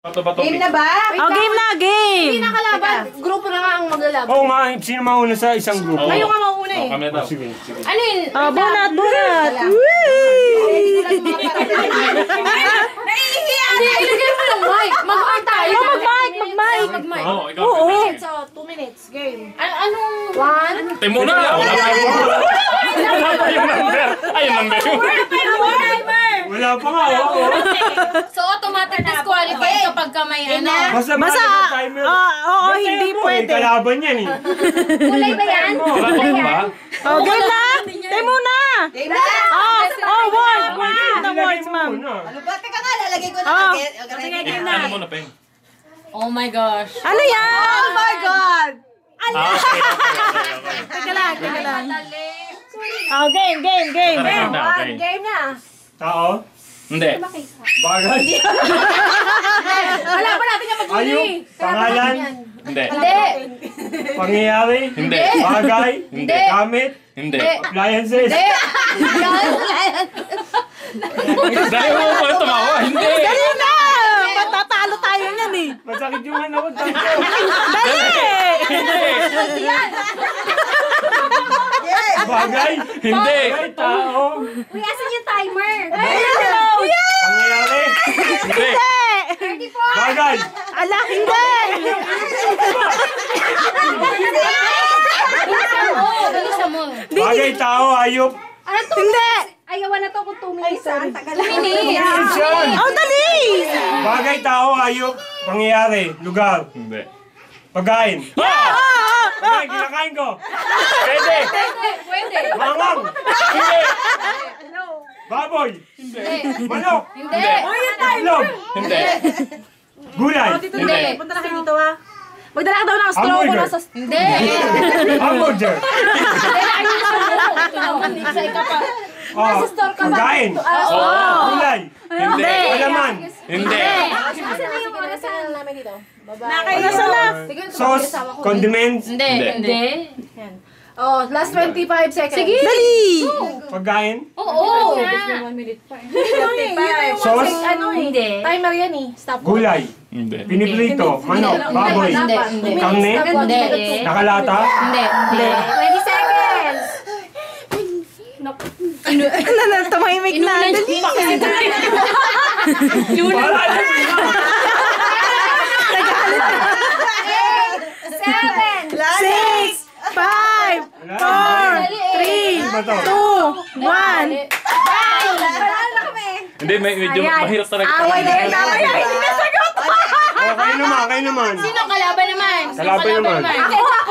Game na ba? Oh, game na, game! Hindi na kalaban. Grupo na nga ang maglalaban. Oo nga, sino mauna sa isang grupo? Kayo nga mauna eh. Kami daw. Sige. Ano yun? Oh, bunat! Naiihiya! Hindi, ilagay mo ng mic. Mag-mic tayo. Oh, mag-mic! Mag-mic. Oo, ikaw. Oo. So, 2 minutes. Game. Anong? One? Tayo muna! Wala pa yung number. Ay, yung number. Wala pa nga, oo. So, automatic disqualified kapag ka may ano. Basta timer. Oo, hindi pwede. Kalaban yan eh. Kulay ba yan? Wala pa ba? Oh, game na! Tayo muna! Game na! Oh, word! Word na words, ma'am. Ano ba? Teka nga, lalagay ko na. Oh. Sige, game Ano mo na, Pen? Oh my gosh. Ano yan? Oh my God! Okay. Teka lang. Oh, game. Okay. Game na. Tao? Hindi. Bagay? Wala pa natin yung Ayok? mag-uli. Pangalan? Hindi. Hindi. Pangyayari? Hindi. Bagay? Hindi. Gamit? Hindi. Appliances? Dali mo pala tumawa. Hindi. Dali na! Matatalo tayo yan eh. Masakit yung ano ko. Dali! Bagay? Hindi. Bagay, tao? Uy, asan yung timer? Pangyayari? Hindi. Bagay? Ala, hindi! Bilisan mo. Bagay, tao, ayop? Hindi! Ayawan na to kung 2 minutes. Minutes yan. Oh, dali! Bagay, tao, ayop? Pangyayari? Lugar? Hindi. Pagkain? Pagkain, kinakain ko? Pwede? Pwede. Mangang? Hindi. Baboy? Manok? Hindi. Itlog? Hindi. Gulay? Hindi. Punta na kayo dito ha. Magdala ka daw ng straw ko Hamburger? nasa... Hindi. Hamburger? Ito naman, isa ka pa. Oh, pagkain? Gulay? Hindi. Alaman? Hindi. Asan na yung oras namin dito. Nasa na? Sauce? Condiments? Hindi. Hindi. Oh, last 25 seconds. Sige. Dali! Pagkain? Oo. 1 minute pa eh. Sauce? Ano eh. Hindi. Timer yan eh. Stop. Gulay? Hindi. Piniprito? Manok? Baboy? Hindi. Karne? Hindi. Nakalata? Hindi. Hindi. 20 seconds. Ano na, tumahimik na. Dali! Wala na. 7. 6, 5, 4, 3, 2, 1. Hindi, medyo mahirap talaga. Away na yun, away na. Hindi na sagot! Oh, kayo naman. Sino kalaban naman? Kalaban naman. Ako.